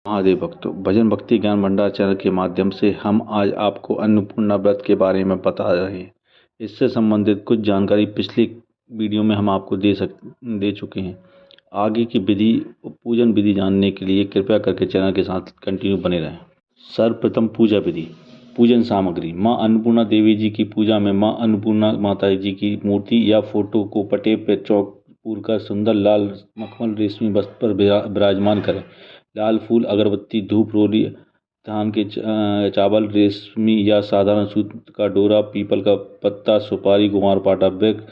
महादेव भक्तों, भजन भक्ति ज्ञान भंडार चैनल के माध्यम से हम आज आपको अन्नपूर्णा व्रत के बारे में बता रहे हैं। इससे संबंधित कुछ जानकारी पिछली वीडियो में हम आपको दे चुके हैं। आगे की विधि पूजन विधि जानने के लिए कृपया करके चैनल के साथ कंटिन्यू बने रहें। सर्वप्रथम पूजा विधि। पूजन सामग्री। माँ अन्नपूर्णा देवी जी की पूजा में माँ अन्नपूर्णा माता जी की मूर्ति या फोटो को पटे पर चौक पूर कर सुंदर लाल मखमल रेशमी वस्त्र पर विराजमान करें। लाल फूल, अगरबत्ती, धूप, रोली, धान के चावल, रेशमी या साधारण सूत का डोरा, पीपल का पत्ता, सुपारी, कुमारपाठा वृक्ष,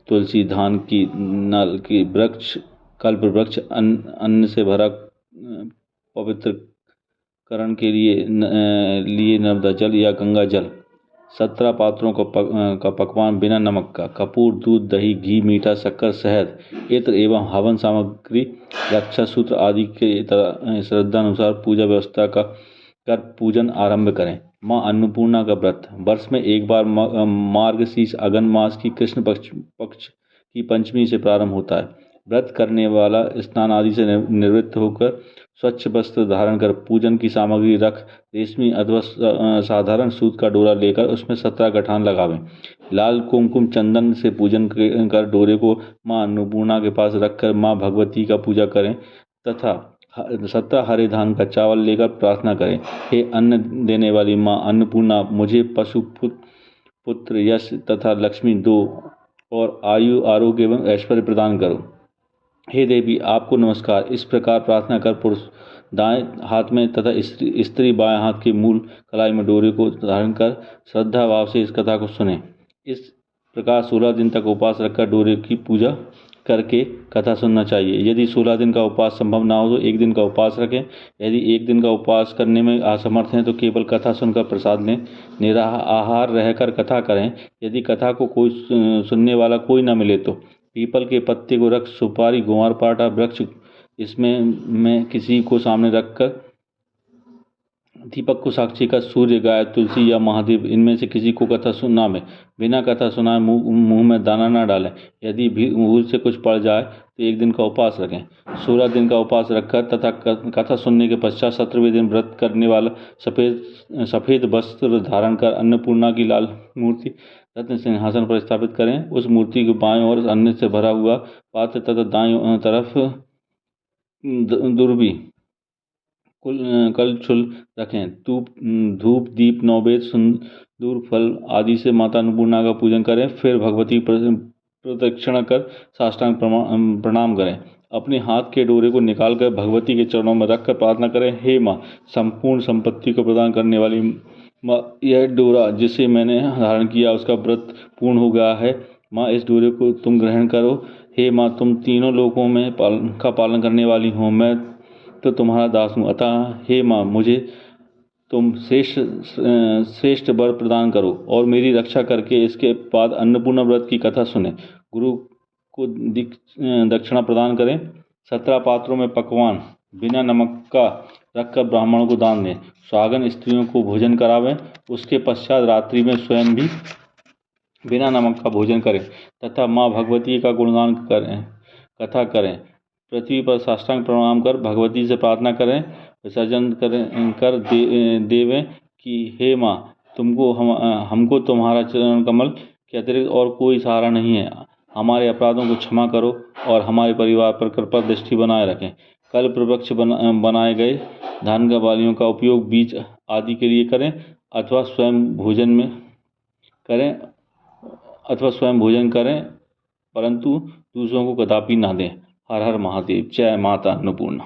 तुलसी, धान की नाल की वृक्ष, कल्प वृक्ष, अन्न से भरा पवित्र करण के लिए नर्मदा जल या गंगा जल। 17 पात्रों का पकवान बिना नमक का। कपूर, दूध, दही, घी, मीठा, शक्कर, शहद, इत्र एवं हवन सामग्री, रक्षा सूत्र आदि के तरह श्रद्धानुसार पूजा व्यवस्था कर पूजन आरंभ करें। माँ अन्नपूर्णा का व्रत। वर्ष में एक बार मार्गशीर्ष अगन मास की कृष्ण पक्ष की पंचमी से प्रारंभ होता है। व्रत करने वाला स्नान आदि से निवृत्त होकर स्वच्छ वस्त्र धारण कर पूजन की सामग्री रख रेशमी अथवा साधारण सूत का डोरा लेकर उसमें 17 गठान लगावें। लाल कुमकुम चंदन से पूजन कर डोरे को माँ अन्नपूर्णा के पास रखकर माँ भगवती का पूजा करें तथा 17 हरे धान का चावल लेकर प्रार्थना करें। हे अन्न देने वाली माँ अन्नपूर्णा, मुझे पशु पुत्र, यश तथा लक्ष्मी दो और आयु, आरोग्य एवं ऐश्वर्य प्रदान करो। हे देवी, आपको नमस्कार। इस प्रकार प्रार्थना कर पुरुष दाएं हाथ में तथा स्त्री बाएं हाथ के मूल कलाई में डोरे को धारण कर श्रद्धा भाव से इस कथा को सुने। इस प्रकार 16 दिन तक उपवास रखकर डोरे की पूजा करके कथा सुनना चाहिए। यदि 16 दिन का उपवास संभव ना हो तो एक दिन का उपवास रखें। यदि एक दिन का उपवास करने में असमर्थ हैं तो केवल कथा सुनकर प्रसाद लें। निराहार रहकर कथा करें। यदि कथा को कोई सुनने वाला कोई न मिले तो पीपल के पत्ते को रख, सुपारी, कुमारपाठा वृक्ष इसमें किसी को सामने रखकर दीपक को साक्षी कर सूर्य, गाय, तुलसी या महादेव इनमें से किसी को कथा सुनावे। बिना कथा सुनाए मुंह में दाना न डालें। यदि भूल से कुछ पड़ जाए तो एक दिन का उपवास रखें। 16 दिन का उपवास रखकर तथा कथा सुनने के पश्चात 17वें दिन व्रत करने वाला सफ़ेद वस्त्र धारण कर अन्नपूर्णा की लाल मूर्ति रत्न सिंहासन पर स्थापित करें। उस मूर्ति के बाएं ओर अन्न से भरा हुआ पात्र तथा दाईं तरफ दुर्बी कलछुल रखें। धूप, दीप, नौवेद्य, सिंदूर, फल आदि से माता अन्नपूर्णा का पूजन करें। फिर भगवती प्रदक्षिणा कर साष्टांग प्रणाम करें। अपने हाथ के डोरे को निकालकर भगवती के चरणों में रखकर प्रार्थना करें। हे माँ, संपूर्ण संपत्ति को प्रदान करने वाली माँ, यह डोरा जिसे मैंने धारण किया उसका व्रत पूर्ण हो गया है। माँ, इस डोरे को तुम ग्रहण करो। हे माँ, तुम तीनों लोकों में पालन करने वाली हो। मैं तो तुम्हारा दास हूँ। अतः हे माँ, मुझे तुम श्रेष्ठ वर प्रदान करो और मेरी रक्षा करके इसके बाद अन्नपूर्णा व्रत की कथा सुने। गुरु को दक्षिणा प्रदान करें। 17 पात्रों में पकवान बिना नमक का रखकर ब्राह्मणों को दान दें। सुहागन स्त्रियों को भोजन करावें। उसके पश्चात रात्रि में स्वयं भी बिना नमक का भोजन करें तथा माँ भगवती का गुणगान करें, कथा करें। पृथ्वी पर साष्टांग प्रणाम कर भगवती से प्रार्थना करें, विसर्जन कर देवें कि हे माँ, हमको तुम्हारा चरण कमल के अतिरिक्त और कोई सहारा नहीं है। हमारे अपराधों को क्षमा करो और हमारे परिवार पर कृपा दृष्टि बनाए रखें। कल्प वृक्ष बनाए गए धान का बालियों का उपयोग बीज आदि के लिए करें अथवा स्वयं भोजन करें, परंतु दूसरों को कदापि ना दें। हर हर महादेव। जय माता अन्नपूर्णा।